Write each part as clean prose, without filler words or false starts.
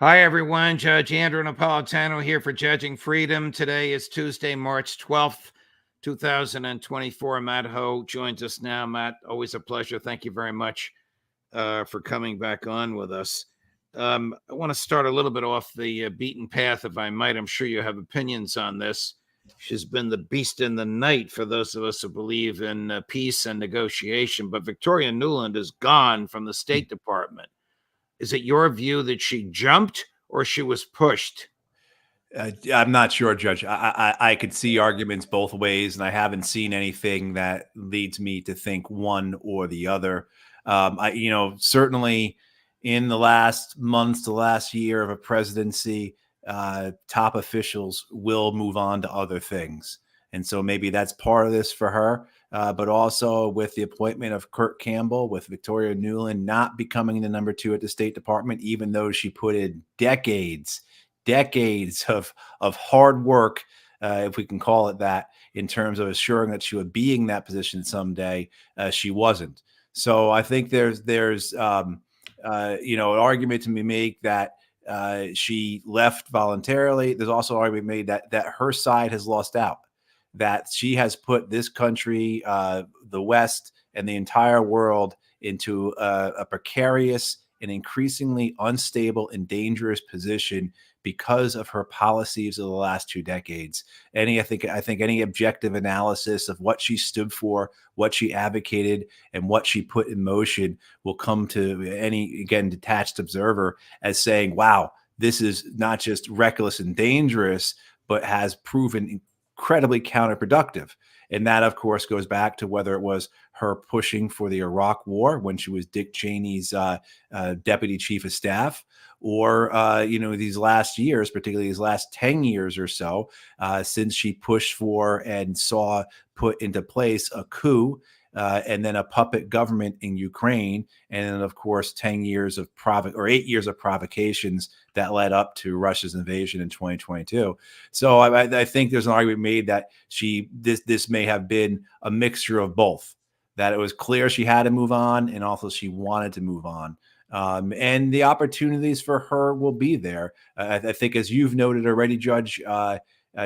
Hi, everyone. Judge Andrew Napolitano here for Judging Freedom. Today is Tuesday, March 12th, 2024. Matt Ho joins us now. Matt, always a pleasure. Thank you very much for coming back on with us. I want to start a little bit off the beaten path, if I might. I'm sure you have opinions on this. She's been the beast in the night for those of us who believe in peace and negotiation. But Victoria Nuland is gone from the State Department. Is it your view that she jumped or she was pushed? I'm not sure, Judge. I could see arguments both ways, and I haven't seen anything that leads me to think one or the other. Certainly in the last months, the last year of a presidency, top officials will move on to other things. And so maybe that's part of this for her. But also with the appointment of Kurt Campbell, with Victoria Nuland not becoming the number 2 at the State Department, even though she put in decades of hard work, if we can call it that, in terms of assuring that she would be in that position someday, she wasn't. So I think there's an argument to be made that she left voluntarily. There's also an argument made that her side has lost out, that she has put this country, the West, and the entire world into a precarious and increasingly unstable and dangerous position because of her policies of the last 2 decades. I think any objective analysis of what she stood for, what she advocated, and what she put in motion will come to any, again, detached observer as saying, wow, this is not just reckless and dangerous, but has proven incredibly counterproductive. And that, of course, goes back to whether it was her pushing for the Iraq War when she was Dick Cheney's deputy chief of staff, or these last years, particularly these last 10 years or so, since she pushed for and saw put into place a coup, and then a puppet government in Ukraine, and then, of course, 8 years of provocations that led up to Russia's invasion in 2022. So I think there's an argument made that this may have been a mixture of both, that it was clear she had to move on, and also she wanted to move on. And the opportunities for her will be there. I think, as you've noted already, Judge,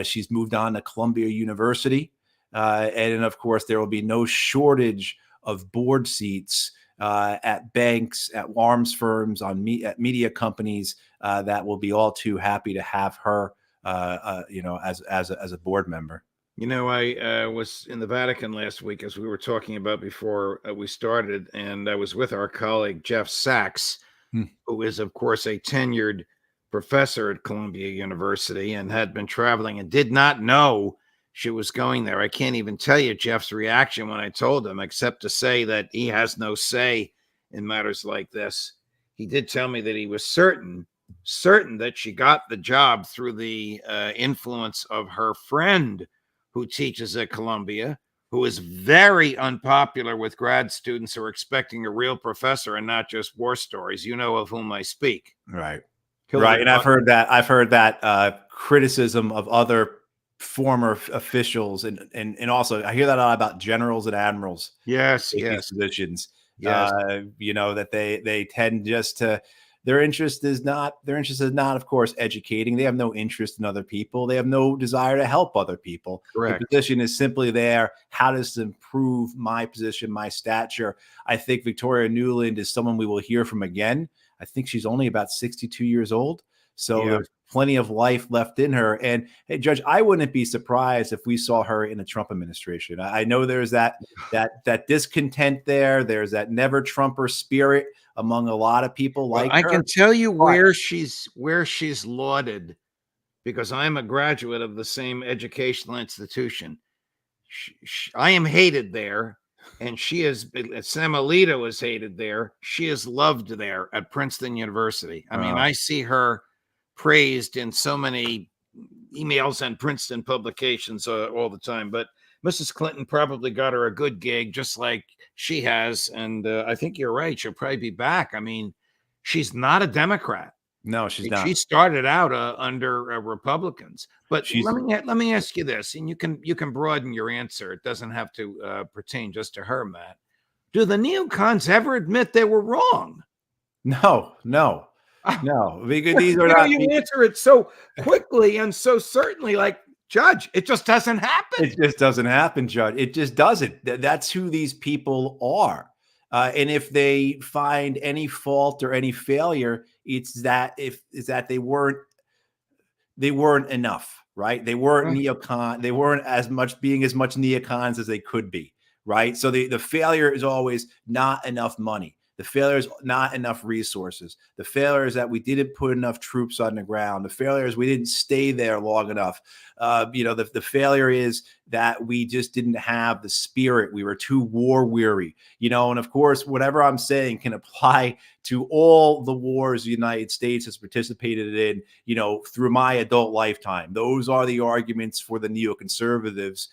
she's moved on to Columbia University. And of course, there will be no shortage of board seats at banks, at arms firms, at media companies that will be all too happy to have her, as a board member. I was in the Vatican last week, as we were talking about before we started, and I was with our colleague Jeff Sachs, who is, of course, a tenured professor at Columbia University and had been traveling and did not know she was going there. I can't even tell you Jeff's reaction when I told him, except to say that he has no say in matters like this. He did tell me that he was certain that she got the job through the influence of her friend who teaches at Columbia, who is very unpopular with grad students who are expecting a real professor and not just war stories. You know of whom I speak. Right. Right. And I've heard that criticism of other former officials, and also I hear that a lot about generals and admirals. Yes. Positions. Yes. That they tend just to, their interest is not, of course, educating. They have no interest in other people. They have no desire to help other people. Correct. The position is simply there. How does it improve my position, my stature? I think Victoria Nuland is someone we will hear from again. I think she's only about 62 years old. So there's plenty of life left in her. And hey, Judge, I wouldn't be surprised if we saw her in a Trump administration. I know there's that discontent there. There's that never Trumper spirit among a lot of people like her. I can tell you where she's lauded, because I'm a graduate of the same educational institution. I am hated there, and she is. Sam Alito is hated there. She is loved there at Princeton University. I mean, I see her praised in so many emails and Princeton publications all the time. But Mrs. Clinton probably got her a good gig, just like she has. And I think you're right. She'll probably be back. I mean, she's not a Democrat. No, she's not. She started out under Republicans. But let me ask you this, and you can broaden your answer. It doesn't have to pertain just to her, Matt. Do the neocons ever admit they were wrong? No. No, because these are You know, not you people. answer it so quickly and so certainly, like, Judge, it just doesn't happen. It just doesn't happen, Judge. It just doesn't. That's who these people are. And if they find any fault or any failure, it's that they weren't enough, right? They weren't Right. neocon. They weren't as much neocons as they could be, right? So the failure is always not enough money. The failure is not enough resources. The failure is that we didn't put enough troops on the ground. The failure is we didn't stay there long enough. The failure is that we just didn't have the spirit. We were too war weary, and of course, whatever I'm saying can apply to all the wars the United States has participated in, through my adult lifetime. Those are the arguments for the neoconservatives,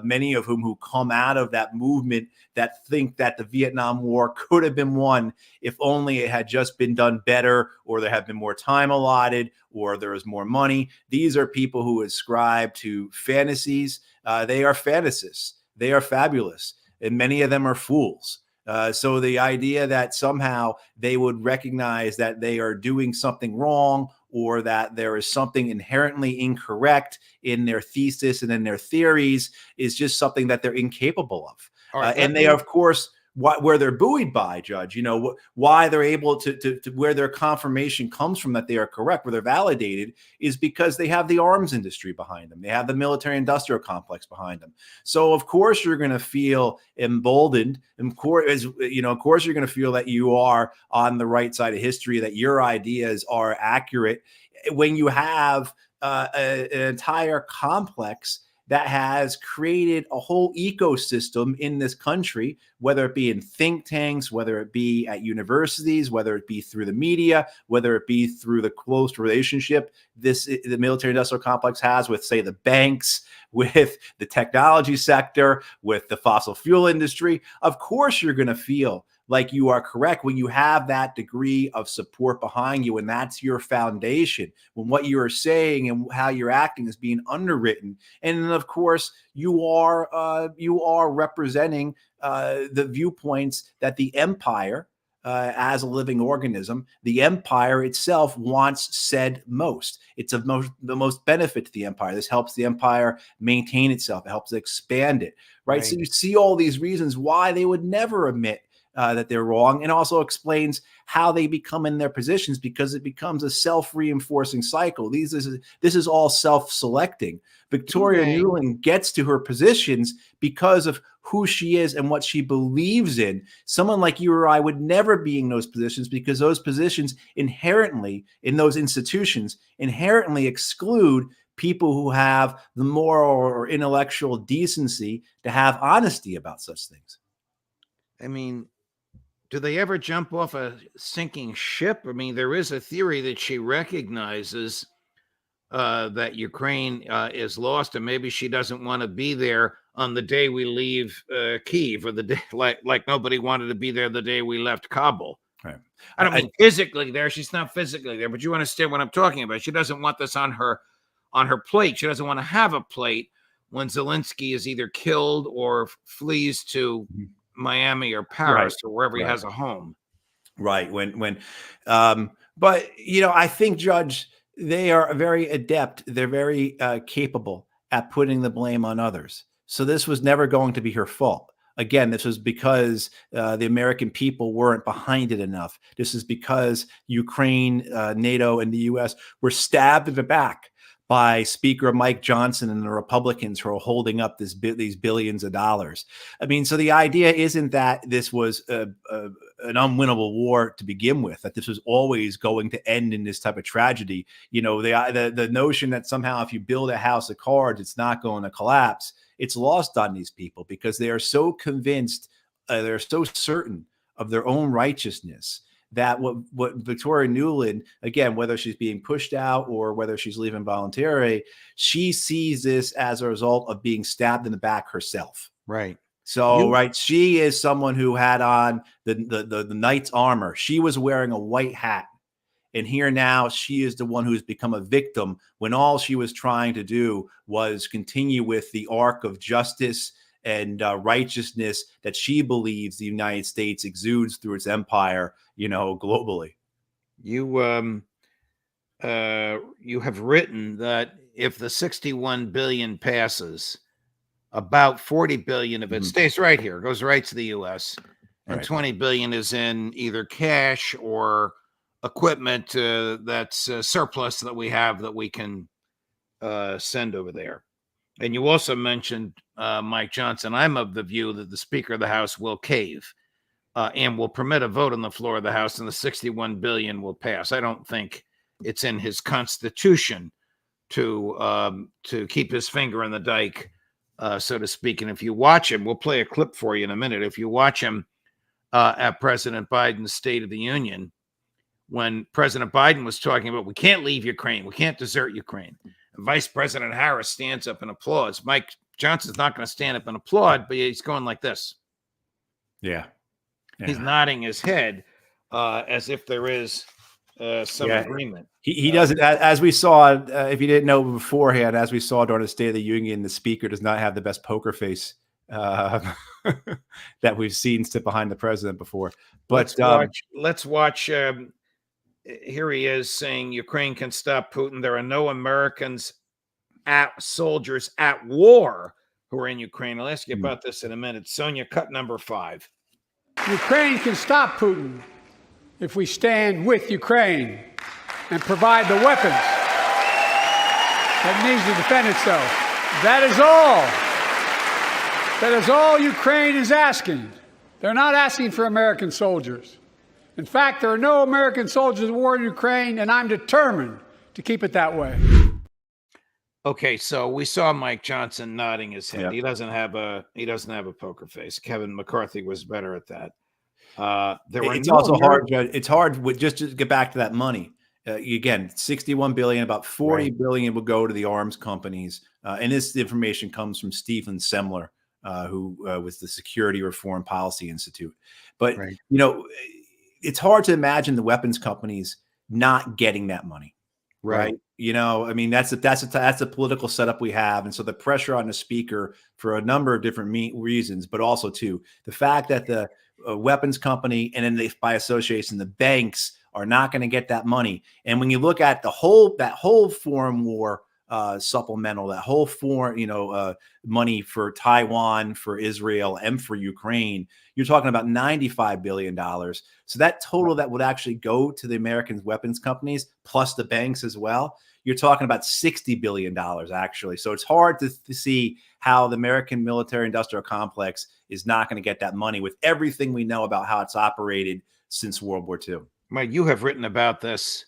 many of whom who come out of that movement that think that the Vietnam War could have been won if only it had just been done better, or there had been more time allotted, or there was more money. These are people who ascribe to fantasies. They are fantasists. They are fabulous. And many of them are fools. So the idea that somehow they would recognize that they are doing something wrong, or that there is something inherently incorrect in their thesis and in their theories, is just something that they're incapable of. All right, And they are, of course, where they're buoyed by, Judge, why they're able to where their confirmation comes from that they are correct, where they're validated, is because they have the arms industry behind them. They have the military industrial complex behind them. So of course you're going to feel emboldened. And of course, of course you're going to feel that you are on the right side of history, that your ideas are accurate when you have an entire complex that has created a whole ecosystem in this country, whether it be in think tanks, whether it be at universities, whether it be through the media, whether it be through the close relationship the military industrial complex has with, say, the banks, with the technology sector, with the fossil fuel industry. Of course, you're going to feel like you are correct when you have that degree of support behind you, and that's your foundation, when what you are saying and how you're acting is being underwritten. And then, of course, you are representing the viewpoints that the empire, as a living organism, the empire itself wants said most. It's of the most benefit to the empire. This helps the empire maintain itself. It helps expand it, right? So you see all these reasons why they would never admit that they're wrong, and also explains how they become in their positions, because it becomes a self-reinforcing cycle. This is all self-selecting. Victoria Nuland gets to her positions because of who she is and what she believes in. Someone like you or I would never be in those positions, because those positions inherently, in those institutions, inherently exclude people who have the moral or intellectual decency to have honesty about such things. I mean, do they ever jump off a sinking ship? I mean, there is a theory that she recognizes that Ukraine is lost, and maybe she doesn't want to be there on the day we leave Kyiv, or the day like nobody wanted to be there the day we left Kabul. Right. I don't mean physically there. She's not physically there, but you understand what I'm talking about. She doesn't want this on her plate. She doesn't want to have a plate when Zelensky is either killed or flees to Miami or Paris, or wherever he has a home. Right. But I think, Judge, they are very adept. They're very capable at putting the blame on others. So this was never going to be her fault. Again, this was because the American people weren't behind it enough. This is because Ukraine, NATO, and the U.S. were stabbed in the back by Speaker Mike Johnson and the Republicans who are holding up these billions of dollars. I mean, so the idea isn't that this was an unwinnable war to begin with, that this was always going to end in this type of tragedy. The notion that somehow if you build a house of cards, it's not going to collapse, it's lost on these people, because they are so convinced, they're so certain of their own righteousness, that what Victoria Nuland, again, whether she's being pushed out or whether she's leaving voluntarily, she sees this as a result of being stabbed in the back herself. Right. So, she is someone who had on the knight's armor. She was wearing a white hat. And here now she is the one who's become a victim, when all she was trying to do was continue with the arc of justice and righteousness that she believes the United States exudes through its empire, globally. You you have written that if the 61 billion passes, about 40 billion of it stays right here, goes right to the U.S., and 20 billion is in either cash or equipment that's surplus that we have that we can send over there. And you also mentioned Mike Johnson. I'm of the view that the Speaker of the House will cave and will permit a vote on the floor of the House, and the 61 billion will pass. I don't think it's in his constitution to keep his finger in the dike, so to speak. And if you watch him, we'll play a clip for you in a minute. If you watch him at President Biden's State of the Union, when President Biden was talking about we can't leave Ukraine, we can't desert Ukraine, and Vice President Harris stands up and applauds. Mike Johnson's not going to stand up and applaud, but he's going like this. Yeah. He's nodding his head as if there is some agreement. He does it, as we saw, if you didn't know beforehand, as we saw during the State of the Union, the Speaker does not have the best poker face that we've seen sit behind the president before. But let's watch. Here he is saying Ukraine can stop Putin. There are no Americans soldiers at war who are in Ukraine. I'll ask you about this in a minute. Sonia, cut number 5. Ukraine can stop Putin if we stand with Ukraine and provide the weapons that needs to defend itself. That is all. That is all Ukraine is asking. They're not asking for American soldiers. In fact, there are no American soldiers at war in Ukraine, and I'm determined to keep it that way. Okay, so we saw Mike Johnson nodding his head. Yep. He doesn't have a poker face. Kevin McCarthy was better at that. It's also hard. It's hard just to get back to that money. Again, 61 billion, about 40 billion will go to the arms companies. And this information comes from Stephen Semler, who was the Security Reform Policy Institute. But you know, it's hard to imagine the weapons companies not getting that money. Right. You know, I mean, that's a political setup we have. And so the pressure on the speaker for a number of different reasons, but also too, the fact that the weapons company and then by association, the banks are not going to get that money. And when you look at that whole foreign war supplemental, that whole foreign, money for Taiwan, for Israel, and for Ukraine, you're talking about $95 billion. So that total that would actually go to the American weapons companies plus the banks as well, you're talking about $60 billion actually. So it's hard to see how the American military industrial complex is not going to get that money with everything we know about how it's operated since World War II. Mike, you have written about this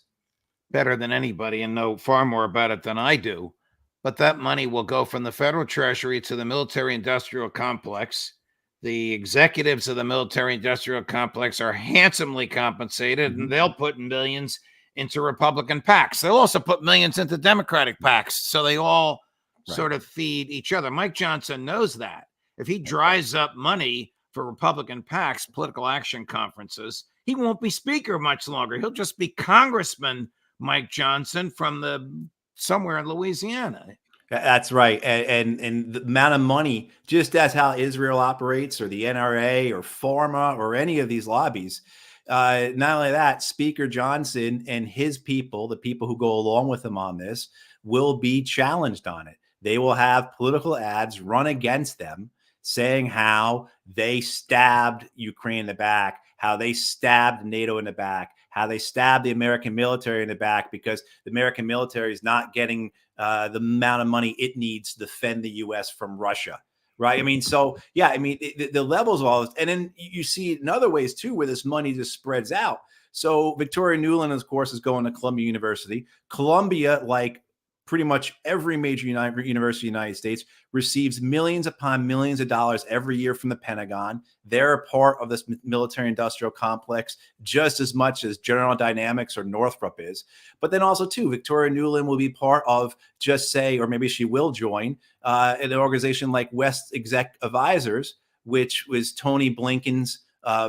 better than anybody and know far more about it than I do. But that money will go from the federal treasury to the military industrial complex. The executives of the military industrial complex are handsomely compensated, and they'll put millions into Republican PACs. They'll also put millions into Democratic PACs. So they all sort of feed each other. Mike Johnson knows that. If he dries up money for Republican PACs, political action conferences, he won't be speaker much longer. He'll just be Congressman Mike Johnson from somewhere in Louisiana. That's right. And the amount of money, just as how Israel operates or the NRA or Pharma or any of these lobbies, not only that, Speaker Johnson and his people, the people who go along with him on this, will be challenged on it. They will have political ads run against them saying how they stabbed Ukraine in the back, how they stabbed NATO in the back, how they stabbed the American military in the back because the American military is not getting the amount of money it needs to defend the U.S. from Russia. Right. I mean, so, yeah, I mean, the levels of all this. And then you see it in other ways, too, where this money just spreads out. So Victoria Nuland, of course, is going to Columbia University. Columbia, like pretty much every major university in the United States, receives millions upon millions of dollars every year from the Pentagon. They're a part of this military industrial complex just as much as General Dynamics or Northrop is. But then also, too, Victoria Nuland will be part of, just say, or maybe she will join an organization like West Exec Advisors, which was Tony Blinken's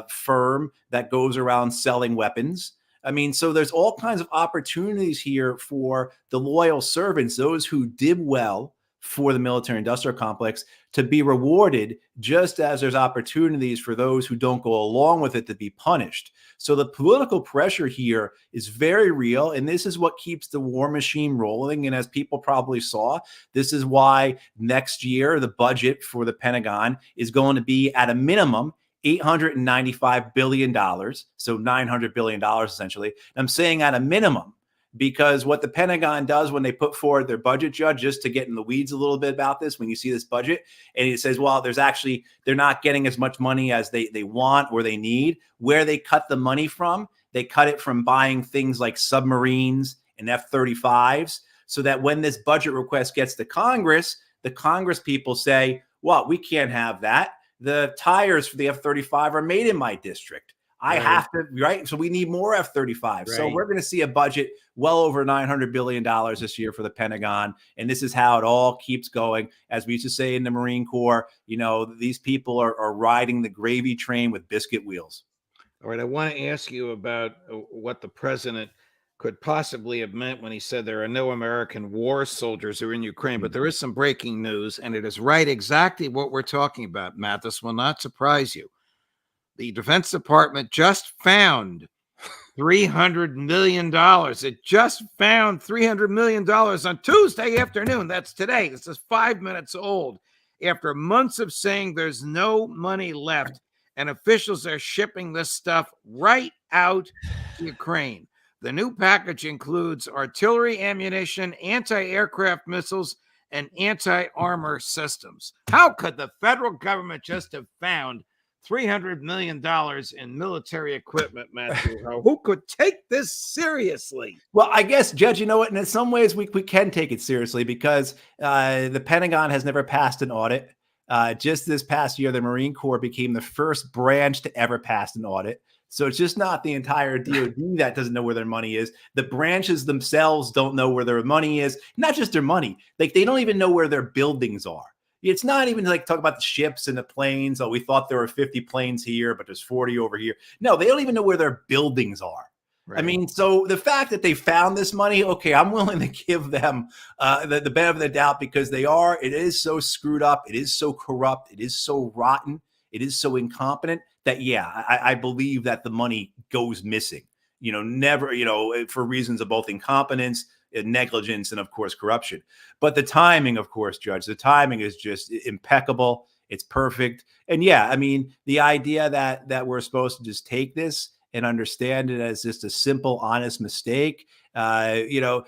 firm that goes around selling weapons. I mean, so there's all kinds of opportunities here for the loyal servants, those who did well for the military industrial complex to be rewarded, just as there's opportunities for those who don't go along with it to be punished. So the political pressure here is very real, and this is what keeps the war machine rolling. And as people probably saw, this is why next year the budget for the Pentagon is going to be at a minimum $895 billion, so $900 billion essentially. I'm saying at a minimum, because what the Pentagon does when they put forward their budget, Judge, just to get in the weeds a little bit about this, when you see this budget and it says, well, they're not getting as much money as they want or they need. Where they cut the money from, they cut it from buying things like submarines and F-35s, so that when this budget request gets to Congress, the Congress people say, well, we can't have that. The tires for the F-35 are made in my district. I have to, right? So we need more F-35. Right. So we're going to see a budget well over $900 billion this year for the Pentagon. And this is how it all keeps going. As we used to say in the Marine Corps, these people are riding the gravy train with biscuit wheels. All right. I want to ask you about what the president could possibly have meant when he said there are no American war soldiers who are in Ukraine. But there is some breaking news, and it is right exactly what we're talking about, Matt. This will not surprise you. The Defense Department just found $300 million. It just found $300 million on Tuesday afternoon. That's today. This is 5 minutes old. After months of saying there's no money left, and officials are shipping this stuff right out to Ukraine. The new package includes artillery ammunition, anti-aircraft missiles, and anti-armor systems. How could the federal government just have found $300 million in military equipment, Matthew? Who could take this seriously? Well, I guess, Judge, you know what? In some ways, we can take it seriously because the Pentagon has never passed an audit. Just this past year, the Marine Corps became the first branch to ever pass an audit. So it's just not the entire DOD that doesn't know where their money is. The branches themselves don't know where their money is. Not just their money. Like, they don't even know where their buildings are. It's not even like talk about the ships and the planes. Oh, we thought there were 50 planes here, but there's 40 over here. No, they don't even know where their buildings are. Right. I mean, so the fact that they found this money, okay, I'm willing to give them the benefit of the doubt, because it is so screwed up. It is so corrupt. It is so rotten. It is so incompetent that, yeah, I believe that the money goes missing, never, for reasons of both incompetence, negligence, and of course, corruption. But the timing, of course, Judge, the timing is just impeccable. It's perfect. And yeah, I mean, the idea that we're supposed to just take this and understand it as just a simple, honest mistake. The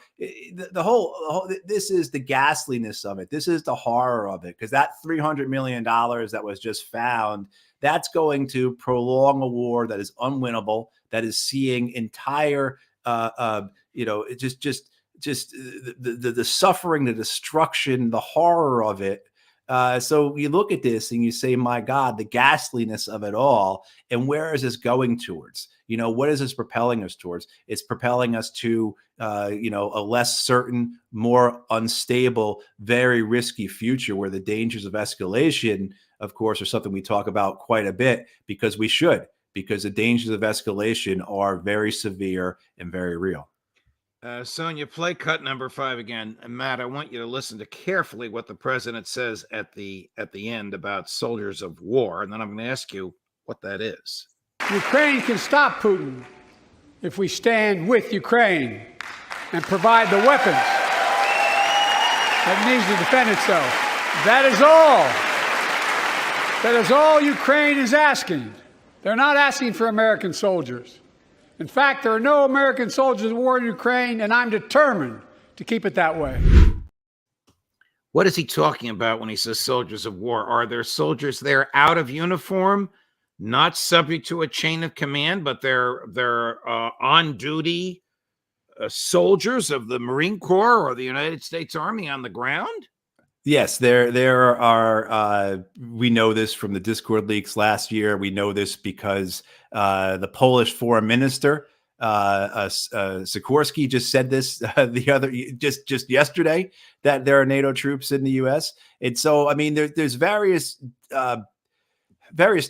whole, this is the ghastliness of it. This is the horror of it, because that $300 million that was just found, that's going to prolong a war that is unwinnable, that is seeing entire, just the suffering, the destruction, the horror of it. So you look at this and you say, my God, the ghastliness of it all. And where is this going towards? What is this propelling us towards? It's propelling us to, a less certain, more unstable, very risky future, where the dangers of escalation, of course, are something we talk about quite a bit, because the dangers of escalation are very severe and very real. Sonia, play cut number 5 again. And Matt, I want you to listen to carefully what the president says at the end about soldiers of war. And then I'm going to ask you what that is. Ukraine can stop Putin if we stand with Ukraine and provide the weapons that needs to defend itself. That is all Ukraine is asking. They're not asking for American soldiers. In fact, there are no American soldiers at war in Ukraine, and I'm determined to keep it that way. What is he talking about when he says soldiers of war? Are there soldiers there out of uniform, not subject to a chain of command, but they're on duty soldiers of the Marine Corps or the United States Army on the ground? Yes, there are. We know this from the Discord leaks last year. We know this because the Polish foreign minister, Sikorsky, just said this just yesterday, that there are NATO troops in the U.S. And so, I mean, there's various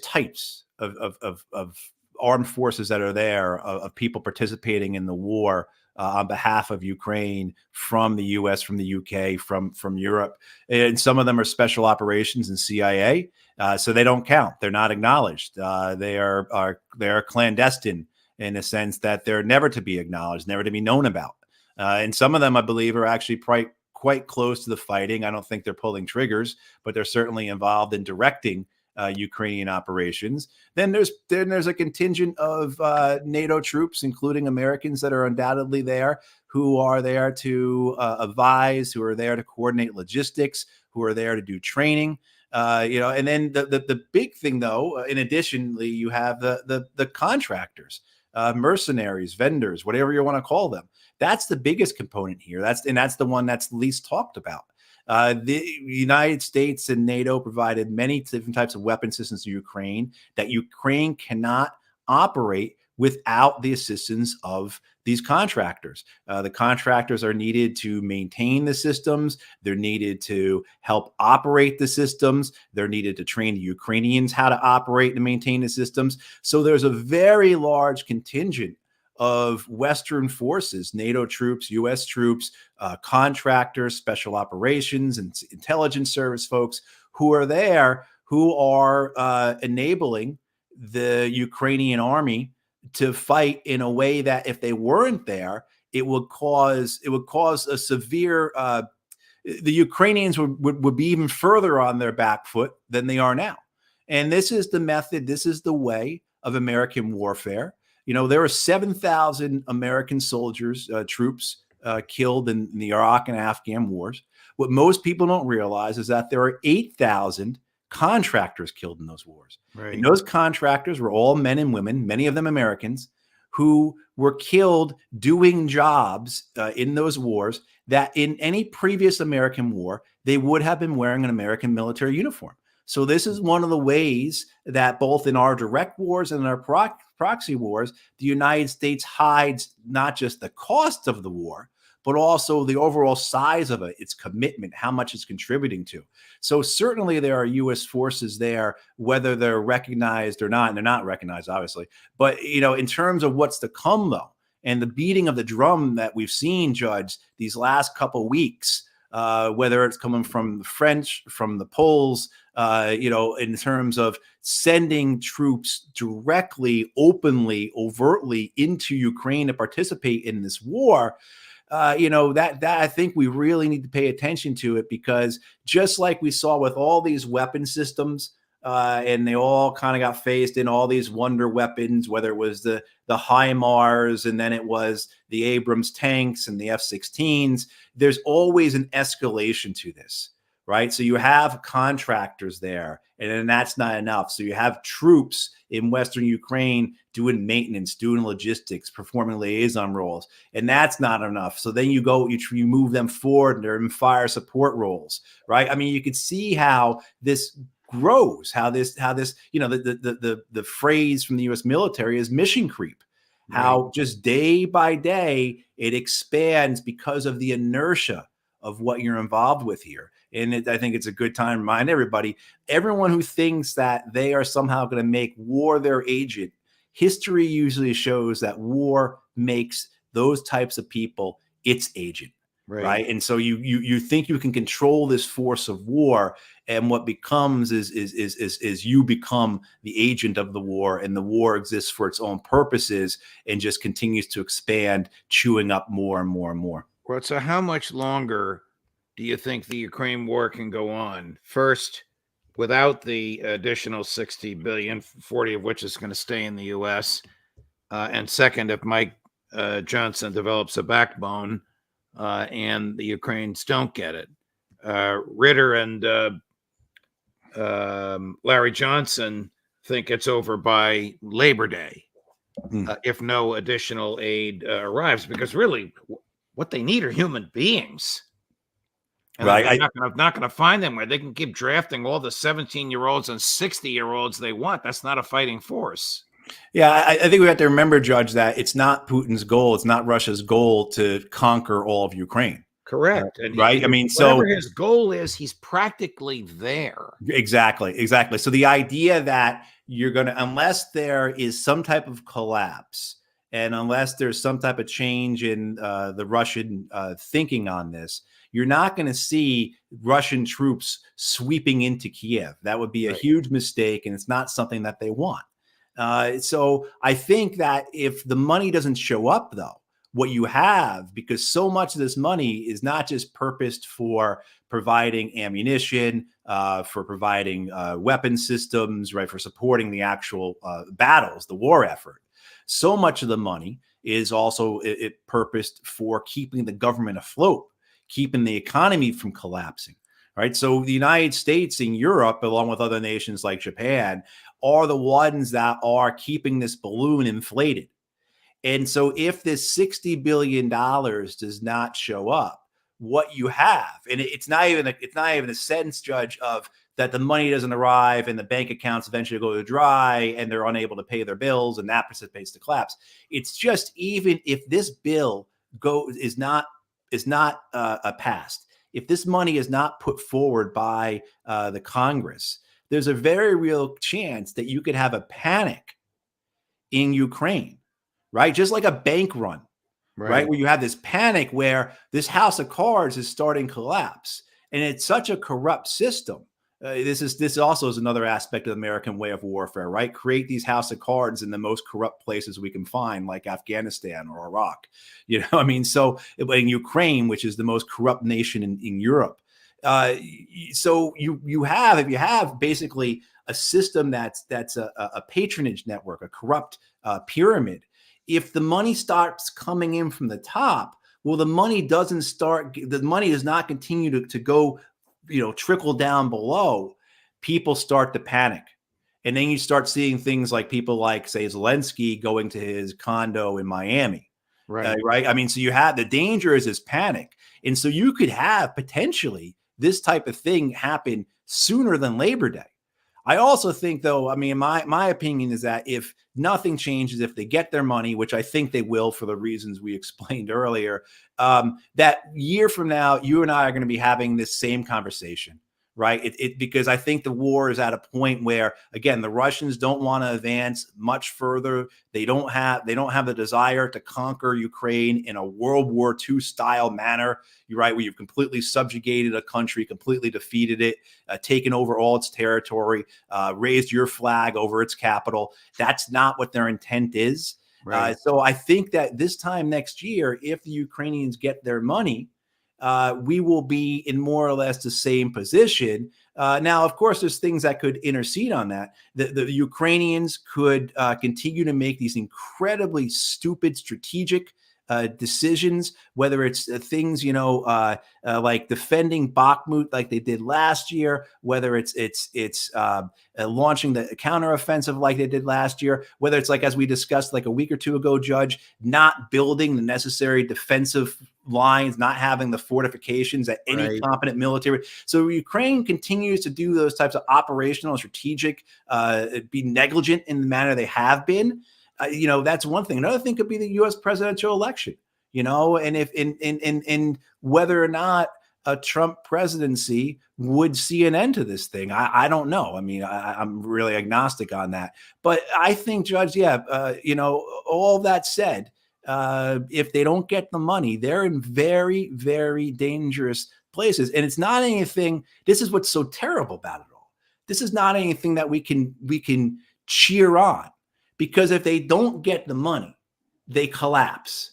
types of armed forces that are there, of people participating in the war on behalf of Ukraine from the U.S., from the U.K., from Europe, and some of them are special operations and CIA, so they don't count. They're not acknowledged. They are clandestine in a sense that they're never to be acknowledged, never to be known about. And some of them, I believe, are actually quite close to the fighting. I don't think they're pulling triggers, but they're certainly involved in directing Ukrainian operations. Then there's a contingent of NATO troops, including Americans, that are undoubtedly there, who are there to advise, who are there to coordinate logistics, who are there to do training. And then the big thing, though, in addition, you have the contractors, mercenaries, vendors, whatever you want to call them. That's the biggest component here. That's the one that's least talked about. The United States and NATO provided many different types of weapon systems to Ukraine that Ukraine cannot operate without the assistance of these contractors. The contractors are needed to maintain the systems. They're needed to help operate the systems. They're needed to train the Ukrainians how to operate and maintain the systems. So there's a very large contingent of Western forces, NATO troops, U.S. troops, contractors, special operations, and intelligence service folks who are there, who are enabling the Ukrainian army to fight in a way that if they weren't there, it would cause a severe. The Ukrainians would be even further on their back foot than they are now. And this is the method. This is the way of American warfare. There were 7,000 American soldiers, troops killed in the Iraq and Afghan wars. What most people don't realize is that there are 8,000 contractors killed in those wars. Right. And those contractors were all men and women, many of them Americans, who were killed doing jobs in those wars that in any previous American war, they would have been wearing an American military uniform. So this is one of the ways that both in our direct wars and in our proxy wars, the United States hides not just the cost of the war, but also the overall size of it, its commitment, how much it's contributing to. So certainly there are U.S. forces there, whether they're recognized or not, and they're not recognized, obviously. But, in terms of what's to come, though, and the beating of the drum that we've seen, Judge, these last couple of weeks, whether it's coming from the French, from the Poles, in terms of sending troops directly, openly, overtly into Ukraine to participate in this war, that I think we really need to pay attention to it, because just like we saw with all these weapon systems, and they all kind of got phased in, all these wonder weapons, whether it was the HIMARS and then it was the Abrams tanks and the F-16s, there's always an escalation to this, right? So you have contractors there, and then that's not enough. So you have troops in Western Ukraine doing maintenance, doing logistics, performing liaison roles, and that's not enough. So then you move them forward, and they're in fire support roles, right? I mean, you could see how this grows, how this the phrase from the U.S. military is mission creep. How just day by day it expands because of the inertia of what you're involved with here. And I think it's a good time to remind everyone who thinks that they are somehow going to make war their agent. History usually shows that war makes those types of people its agent. Right. And so you think you can control this force of war, and what becomes is you become the agent of the war, and the war exists for its own purposes and just continues to expand, chewing up more and more and more. Well, so how much longer do you think the Ukraine war can go on? First, without the additional 60 billion, 40 of which is going to stay in the U.S. And second, if Mike Johnson develops a backbone, and the Ukrainians don't get it. Ritter and Larry Johnson think it's over by Labor Day, if no additional aid arrives, because really what they need are human beings. And right. They're not going to find them where they can keep drafting all the 17-year-olds and 60-year-olds they want. That's not a fighting force. Yeah, I think we have to remember, Judge, that it's not Putin's goal. It's not Russia's goal to conquer all of Ukraine. Correct. Right. Whatever his goal is, he's practically there. Exactly. So the idea that you're going to, unless there is some type of collapse and unless there's some type of change in the Russian thinking on this, you're not going to see Russian troops sweeping into Kiev. That would be a huge mistake, and it's not something that they want. So I think that if the money doesn't show up, though, what you have, because so much of this money is not just purposed for providing ammunition, for providing weapon systems, right, for supporting the actual battles, the war effort. So much of the money is also purposed for keeping the government afloat, keeping the economy from collapsing, right? So the United States and Europe, along with other nations like Japan, are the ones that are keeping this balloon inflated. And so if this $60 billion does not show up, what you have, and it's not even a sense, Judge, of that the money doesn't arrive and the bank accounts eventually go dry and they're unable to pay their bills and that precipitates the collapse. It's just, even if this bill is not passed, if this money is not put forward by the Congress, there's a very real chance that you could have a panic in Ukraine, right? Just like a bank run, right? Where you have this panic where this house of cards is starting to collapse. And it's such a corrupt system. This also is another aspect of the American way of warfare, right? Create these house of cards in the most corrupt places we can find, like Afghanistan or Iraq. You know, I mean, so in Ukraine, which is the most corrupt nation in Europe. So if you have basically a system that's a patronage network, a corrupt pyramid, if the money starts coming in from the top, well, the money does not continue to go, trickle down below. People start to panic. And then you start seeing things like people like, say, Zelensky going to his condo in Miami. Right. I mean, so you have, the danger is this panic. And so you could have potentially this type of thing happen sooner than Labor Day. I also think, though, I mean, my opinion is that if nothing changes, if they get their money, which I think they will for the reasons we explained earlier, that year from now, you and I are going to be having this same conversation, right? Because I think the war is at a point where, again, the Russians don't want to advance much further. They don't have the desire to conquer Ukraine in a World War II style manner. You're right, where you've completely subjugated a country, completely defeated it, taken over all its territory, raised your flag over its capital. That's not what their intent is. Right. So I think that this time next year, if the Ukrainians get their money, we will be in more or less the same position. Now, of course, there's things that could intercede on that. The Ukrainians could continue to make these incredibly stupid strategic decisions, whether it's things, like defending Bakhmut like they did last year, whether it's launching the counteroffensive like they did last year, whether it's like, as we discussed like a week or two ago, Judge, not building the necessary defensive lines, not having the fortifications that any competent military. So Ukraine continues to do those types of operational, strategic, be negligent in the manner they have been. That's one thing. Another thing could be the U.S. presidential election, and if in whether or not a Trump presidency would see an end to this thing. I don't know. I mean, I'm really agnostic on that. But I think, Judge, all that said, if they don't get the money, they're in very, very dangerous places. And it's not anything. This is what's so terrible about it all. This is not anything that we can cheer on. Because if they don't get the money, they collapse.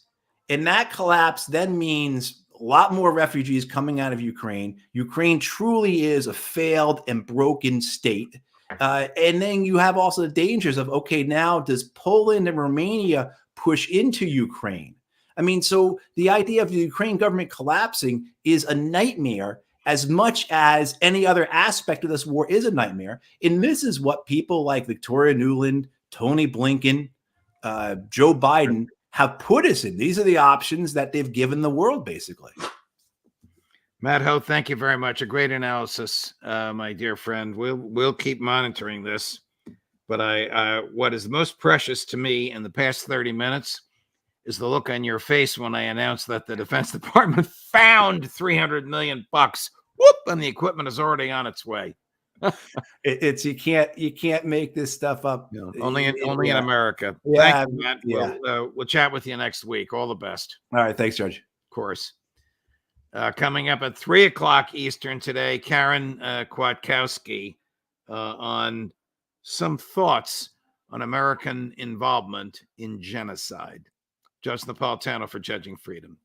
And that collapse then means a lot more refugees coming out of Ukraine. Ukraine truly is a failed and broken state. And then you have also the dangers of, okay, now does Poland and Romania push into Ukraine? I mean, so the idea of the Ukraine government collapsing is a nightmare as much as any other aspect of this war is a nightmare. And this is what people like Victoria Nuland, Tony Blinken, Joe Biden have put us in. These are the options that they've given the world, basically. Matt Ho, thank you very much. A great analysis, my dear friend. We'll keep monitoring this. But what is most precious to me in the past 30 minutes is the look on your face when I announced that the Defense Department found $300 million. Whoop! And the equipment is already on its way. It's you can't make this stuff up. Only in America. Yeah, Thank you, Matt. yeah. We'll chat with you next week. All the best. All right, thanks, George. Of course. Coming up at 3:00 Eastern today, Karen Kwiatkowski on some thoughts on American involvement in genocide. Judge Napolitano for Judging Freedom.